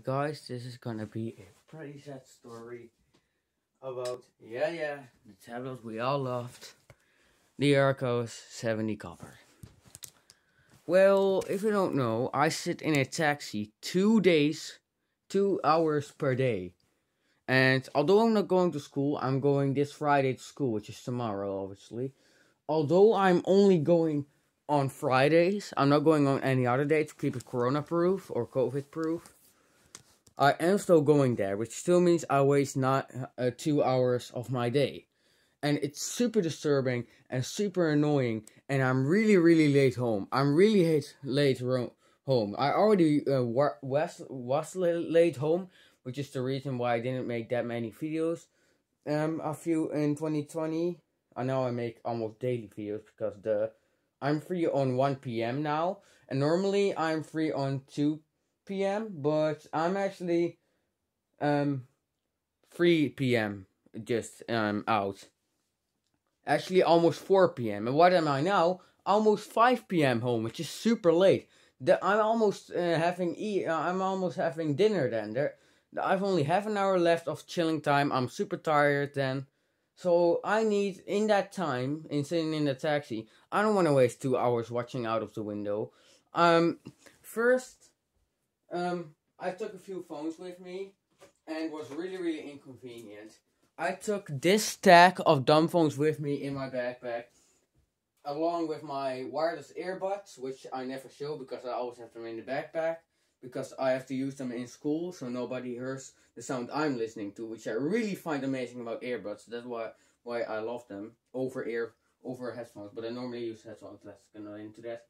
Guys, this is gonna be a pretty sad story about, the tablets we all loved. The Archos 70 copper. Well, if you don't know, I sit in a taxi 2 days, 2 hours per day. And although I'm not going to school, I'm going this Friday to school, which is tomorrow, obviously. Although I'm only going on Fridays, I'm not going on any other day to keep it corona-proof or COVID-proof. I am still going there, which still means I waste not 2 hours of my day. And it's super disturbing and super annoying, and I'm really late home. I'm really late home. I already was late home, which is the reason why I didn't make that many videos. A few in 2020. I know I make almost daily videos because I'm free on 1 p.m. now, and normally I'm free on 2 p.m. but I'm actually 3 p.m. just out. Actually almost 4 p.m. And what am I now? Almost 5 p.m. home, which is super late. I'm almost I'm almost having dinner then. I've only half an hour left of chilling time. I'm super tired then. So I need, in that time, in sitting in the taxi, I don't want to waste 2 hours watching out of the window. First, I took a few phones with me, and it was really inconvenient. I took this stack of dumb phones with me in my backpack, along with my wireless earbuds, which I never show because I always have them in the backpack, because I have to use them in school so nobody hears the sound I'm listening to, which I really find amazing about earbuds. That's why I love them over headphones, but I normally use headphones. Let's go into that.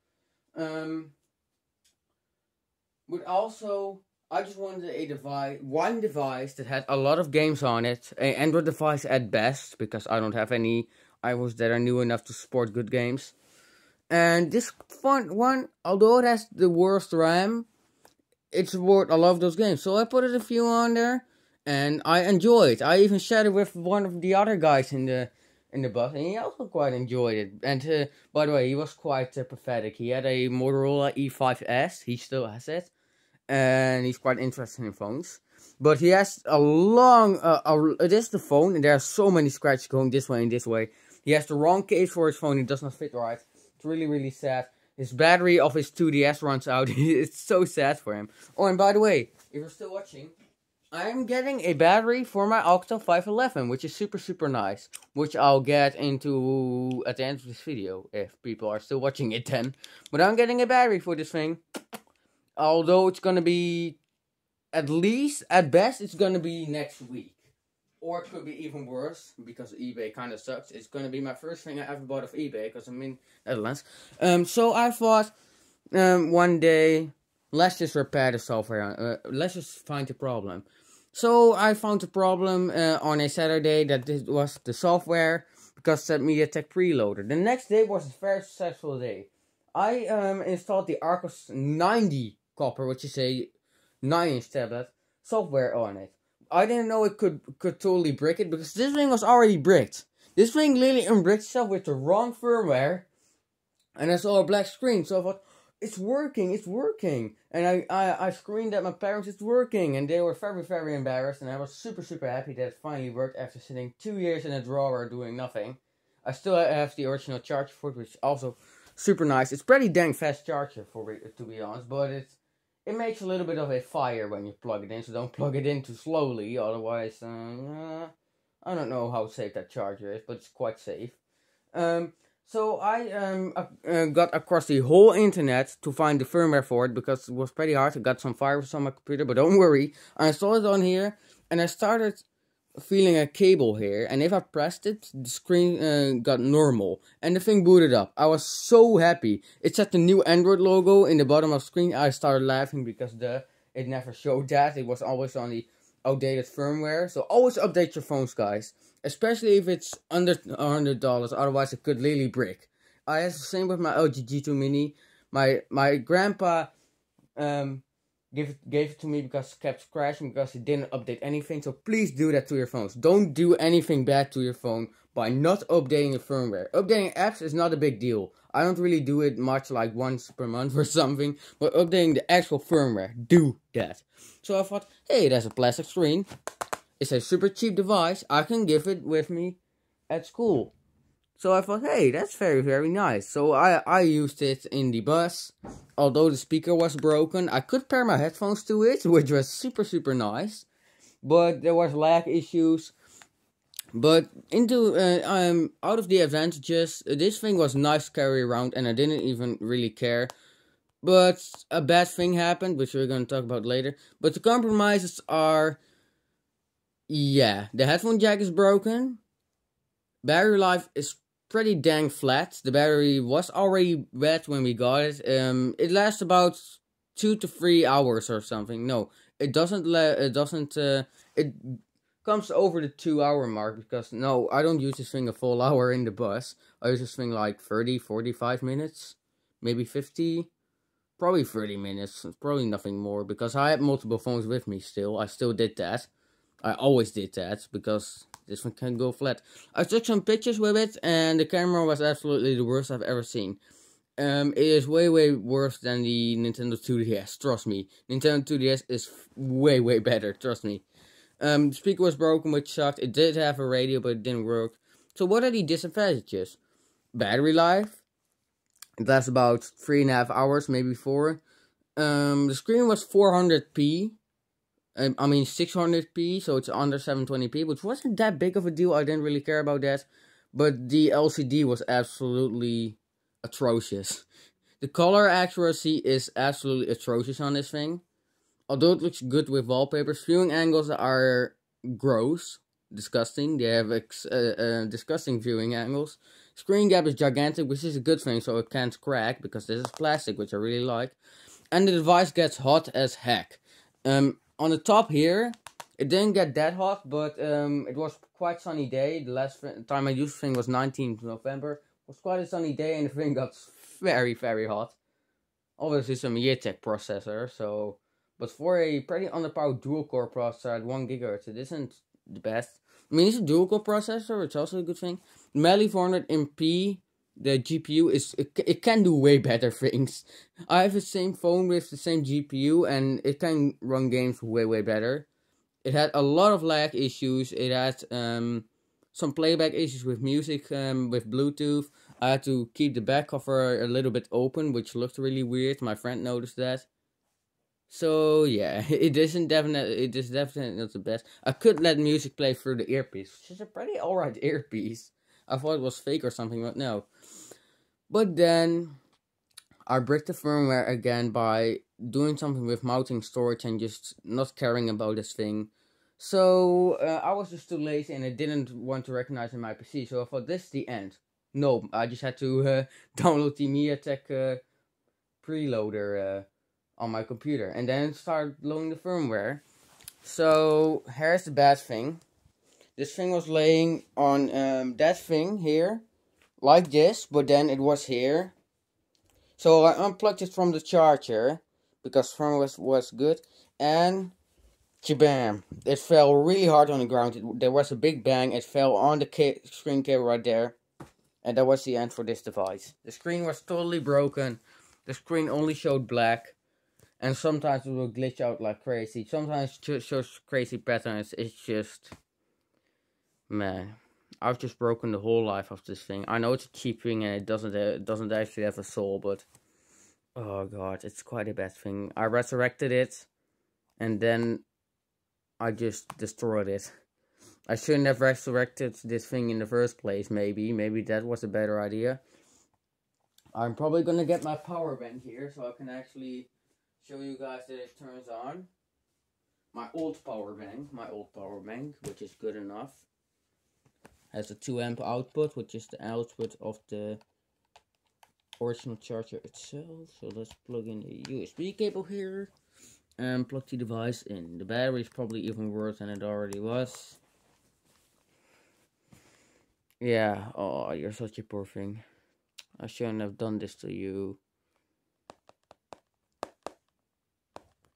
But also, I just wanted one device that had a lot of games on it, an Android device at best, because I don't have any iPhones that are new enough to support good games. And this one, although it has the worst RAM, it supports a lot of those games. So I put a few on there, and I enjoy it. I even shared it with one of the other guys in the bus, and he also quite enjoyed it. And by the way, he was quite pathetic. He had a Motorola E5S. He still has it. And he's quite interested in phones. But he has a long, it is the phone, and there are so many scratches going this way and this way. He has the wrong case for his phone, it does not fit right. It's really sad. His battery of his 2DS runs out. It's so sad for him. Oh, and by the way, if you're still watching, I'm getting a battery for my Octo 511, which is super nice. Which I'll get into at the end of this video, if people are still watching it then. But I'm getting a battery for this thing. Although it's gonna be, at best, it's gonna be next week. Or it could be even worse, because eBay kinda sucks. It's gonna be my first thing I ever bought off eBay, because I'm in Netherlands. So I thought, one day, let's just repair the software. Let's just find the problem. So I found the problem on a Saturday that this was the software, because it MediaTek preloader. The next day was a very successful day. I installed the Archos 90 copper, which is a 9-inch tablet, software on it. I didn't know it could totally brick it, because this thing was already bricked. This thing literally unbricked itself with the wrong firmware, and I saw a black screen, so I thought, it's working. And I screamed at my parents, it's working, and they were very embarrassed, and I was super happy that it finally worked after sitting 2 years in a drawer doing nothing. I still have the original charger for it, which is also super nice. It's pretty dang fast charger to be honest, but it makes a little bit of a fire when you plug it in, so don't plug it in too slowly, otherwise, I don't know how safe that charger is, but it's quite safe. So I got across the whole internet to find the firmware for it, because it was pretty hard. I got some viruses on my computer, but don't worry. I installed it on here, and I started feeling a cable here, and if I pressed it, the screen got normal, and the thing booted up. I was so happy. It said the new Android logo in the bottom of the screen. I started laughing because it never showed that. It was always on the outdated firmware. So always update your phones, guys, especially if it's under $100. Otherwise, it could really brick. I had the same with my LG G2 Mini. My grandpa gave it to me because it kept crashing, because it didn't update anything. So please do that to your phones. Don't do anything bad to your phone. by not updating the firmware. Updating apps is not a big deal. I don't really do it much, like once per month or something, but updating the actual firmware, do that. So I thought, hey, there's a plastic screen. It's a super cheap device. I can give it with me at school. So I thought, hey, that's very, very nice. So I used it in the bus. Although the speaker was broken, I could pair my headphones to it, which was super, super nice. But there was lag issues. But out of the advantages, this thing was nice to carry around, and I didn't even really care. But a bad thing happened, which we're going to talk about later. But the compromises are, yeah, the headphone jack is broken. Battery life is pretty dang flat. The battery was already wet when we got it. It lasts about 2 to 3 hours or something. No, it doesn't. It comes over the 2 hour mark because no, I don't use this thing a full hour in the bus. I use this thing like 30, 45 minutes, maybe 50, probably 30 minutes. Probably nothing more because I had multiple phones with me still. I still did that. I always did that because this one can go flat. I took some pictures with it and the camera was absolutely the worst I've ever seen. It is way, way worse than the Nintendo 2DS, trust me. Nintendo 2DS is way, way better, trust me. The speaker was broken, which sucked. It did have a radio, but it didn't work. So what are the disadvantages? Battery life. It lasts about 3.5 hours, maybe 4. The screen was 400p. I mean 600p, so it's under 720p, which wasn't that big of a deal. I didn't really care about that. But the LCD was absolutely atrocious. The color accuracy is absolutely atrocious on this thing. Although it looks good with wallpapers, viewing angles are gross, disgusting. They have disgusting viewing angles. Screen gap is gigantic, which is a good thing, so it can't crack, because this is plastic, which I really like. And the device gets hot as heck. On the top here, it didn't get that hot, but it was quite sunny day. The last time I used the thing was 19th November. It was quite a sunny day, and the thing got very, very hot. Obviously, some Yetek processor, so... But for a pretty underpowered dual-core processor at 1 GHz, it isn't the best. I mean, it's a dual-core processor, which is also a good thing. Mali 400MP, the GPU, it can do way better things. I have the same phone with the same GPU, and it can run games way, way better. It had a lot of lag issues. It had some playback issues with music, with Bluetooth. I had to keep the back cover a little bit open, which looked really weird. My friend noticed that. So yeah, it is definitely not the best. I could let music play through the earpiece, which is a pretty alright earpiece. I thought it was fake or something, but no. But then I bricked the firmware again by doing something with mounting storage and just not caring about this thing. So I was just too lazy and I didn't want to recognize in my PC. So I thought, this is the end. No, I just had to download the MediaTek preloader on my computer and then start loading the firmware. So here's the bad thing. This thing was laying on that thing here, like this, but then it was here. So I unplugged it from the charger because firmware was good, and Jabam! It fell really hard on the ground. There was a big bang. It fell on the screen cable right there, and that was the end for this device. The screen was totally broken. The screen only showed black. And sometimes it will glitch out like crazy. Sometimes it shows crazy patterns. It's just... Man. I've just broken the whole life of this thing. I know it's a cheap thing and it doesn't actually have a soul, but... Oh god, it's quite a bad thing. I resurrected it. And then... I just destroyed it. I shouldn't have resurrected this thing in the first place, maybe. Maybe that was a better idea. I'm probably gonna get my power bank here, so I can actually... show you guys that it turns on. My old power bank, which is good enough. Has a 2 amp output, which is the output of the original charger itself. So let's plug in a USB cable here and plug the device in. The battery is probably even worse than it already was. Yeah, oh, you're such a poor thing. I shouldn't have done this to you.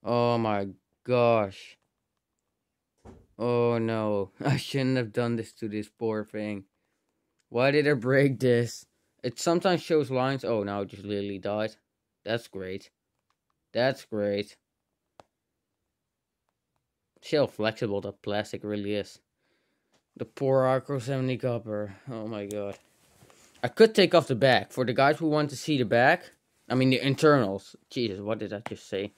Oh my gosh. Oh no, I shouldn't have done this to this poor thing. Why did I break this? It sometimes shows lines. Oh, now it just literally died. That's great. That's great. See how flexible that plastic really is. The poor Archos 70 copper. Oh my god. I could take off the back. For the guys who want to see the back. I mean the internals. Jesus, what did I just say?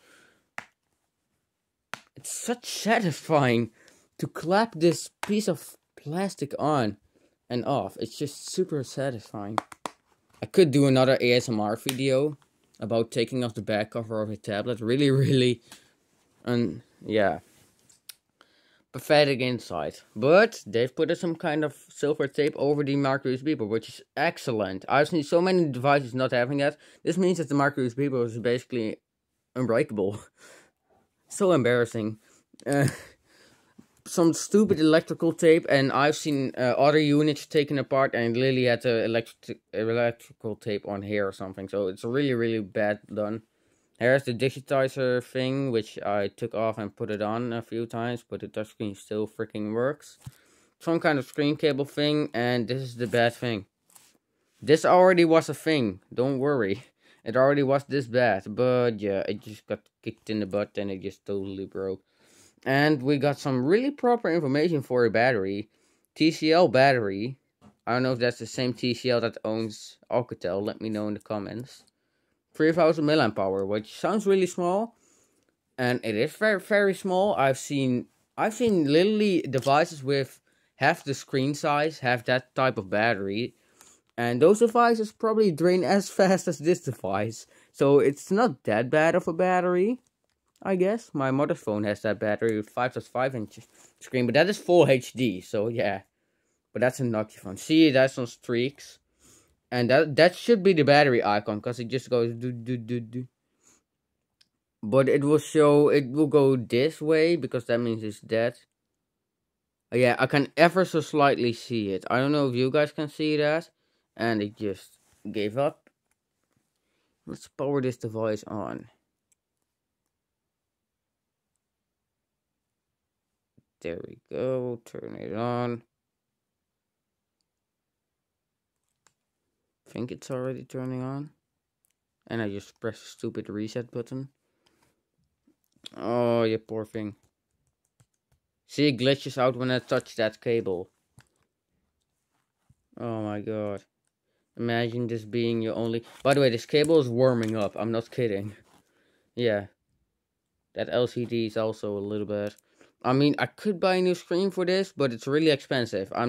It's such satisfying to clap this piece of plastic on and off. It's just super satisfying. I could do another ASMR video about taking off the back cover of a tablet. Really, and yeah, pathetic inside. But they've put some kind of silver tape over the micro USB port, which is excellent. I've seen so many devices not having that. This means that the micro USB port is basically unbreakable. So embarrassing. Some stupid electrical tape, and I've seen other units taken apart and literally had the electrical tape on here or something. So it's really bad done. Here's the digitizer thing, which I took off and put it on a few times, but the touchscreen still freaking works. Some kind of screen cable thing, and this is the bad thing. This already was a thing, don't worry. It already was this bad, but yeah, it just got kicked in the butt and it just totally broke. And we got some really proper information for a battery. TCL battery. I don't know if that's the same TCL that owns Alcatel. Let me know in the comments. 3000 mAh, which sounds really small. And it is very small. I've seen literally devices with half the screen size have that type of battery. And those devices probably drain as fast as this device. So it's not that bad of a battery, I guess. My mother's phone has that battery with 5.5 inch screen. But that is full HD, so yeah. But that's a Nokia phone. See, that's some streaks. And that should be the battery icon, because it just goes do. But it will go this way, because that means it's dead. Yeah, I can ever so slightly see it. I don't know if you guys can see that. And it just gave up. Let's power this device on. There we go. Turn it on. I think it's already turning on. And I just press the stupid reset button. Oh, you poor thing. See, it glitches out when I touch that cable. Oh my god. Imagine this being your only... By the way, this cable is warming up. I'm not kidding. Yeah. That LCD is also a little bit... I mean, I could buy a new screen for this, but it's really expensive. I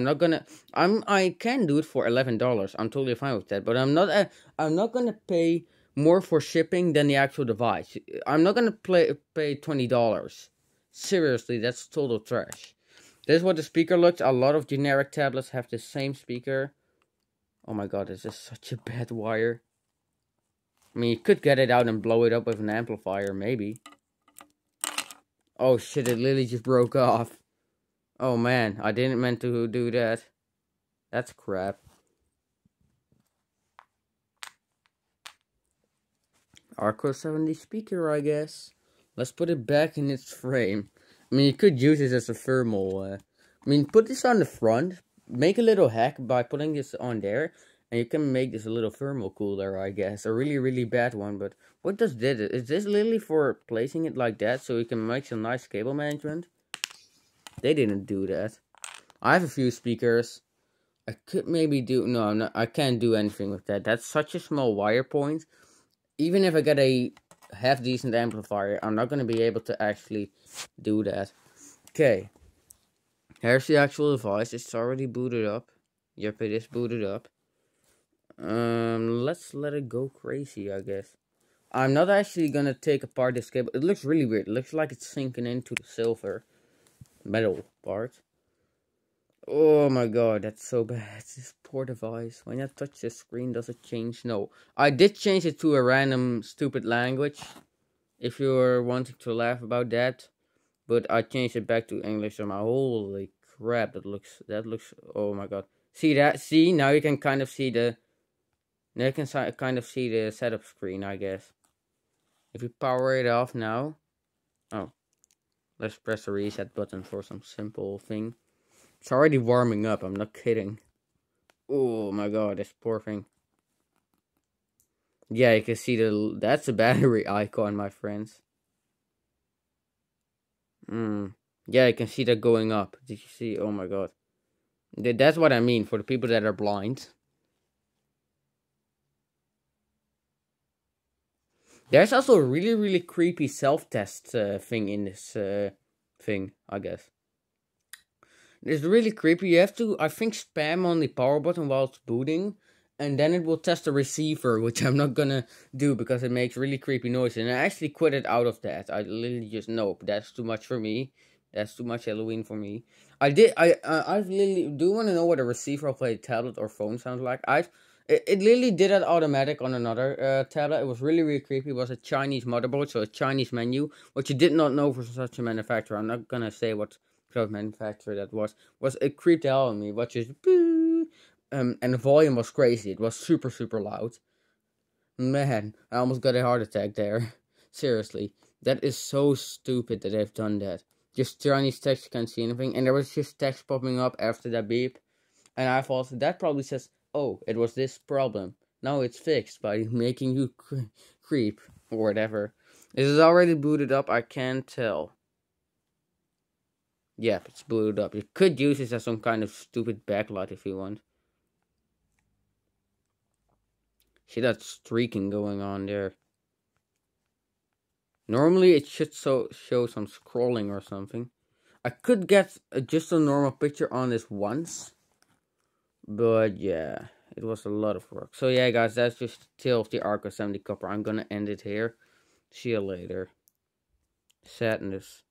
can do it for $11. I'm totally fine with that. But I'm not gonna pay more for shipping than the actual device. I'm not gonna pay $20. Seriously, that's total trash. This is what the speaker looks. A lot of generic tablets have the same speaker. Oh my god, this is such a bad wire. I mean, you could get it out and blow it up with an amplifier, maybe. Oh shit, it literally just broke off. Oh man, I didn't mean to do that. That's crap. Archos 70 speaker, I guess. Let's put it back in its frame. I mean, you could use this as a thermal. I mean, put this on the front. Make a little hack by putting this on there. And you can make this a little thermal cooler, I guess. A really bad one, but what does this? Is this literally for placing it like that so you can make some nice cable management? They didn't do that. I have a few speakers. I could maybe do... No, I'm not, I can't do anything with that. That's such a small wire point. Even if I get a half-decent amplifier, I'm not going to be able to actually do that. Okay. Here's the actual device. It's already booted up. Yep, it is booted up. Let's let it go crazy, I guess. I'm not actually gonna take apart this cable. It looks really weird. It looks like it's sinking into the silver metal part. Oh my god, that's so bad. This poor device. When I touch the screen, does it change? No. I did change it to a random stupid language. If you're wanting to laugh about that. But I changed it back to English. So my holy crap, that looks, oh my god. See that? See, now you can kind of see the... Now you can kind of see the setup screen, I guess. If you power it off now. Oh. Let's press the reset button for some simple thing. It's already warming up, I'm not kidding. Oh my god, this poor thing. Yeah, you can see that's a battery icon, my friends. Yeah, you can see that going up. Did you see? Oh my god. That's what I mean for the people that are blind. There's also a really, really creepy self-test thing in this thing, I guess. It's really creepy. You have to, I think, spam on the power button while it's booting, and then it will test the receiver, which I'm not gonna do because it makes really creepy noise. And I actually quit it out of that. I literally just nope, that's too much for me. That's too much Halloween for me. I literally do want to know what a receiver of a tablet or phone sounds like. It literally did that automatic on another tablet. It was really, really creepy. It was a Chinese motherboard, so a Chinese menu, which you did not know for such a manufacturer. I'm not gonna say what cloud manufacturer that was it creeped out on me. What just boo, and the volume was crazy. It was super, super loud. Man, I almost got a heart attack there. Seriously, that is so stupid that they've done that. Just Chinese text, you can't see anything, and there was just text popping up after that beep, and I thought that probably says, "Oh, it was this problem. Now it's fixed by making you creep or whatever." Is it already booted up? I can't tell. Yep, it's booted up. You could use this as some kind of stupid backlight if you want. See that streaking going on there. Normally it should show some scrolling or something. I could get just a normal picture on this once. But yeah, it was a lot of work. So yeah, guys, that's just Tale of the Archos 70 Copper. I'm gonna end it here. See you later. Sadness.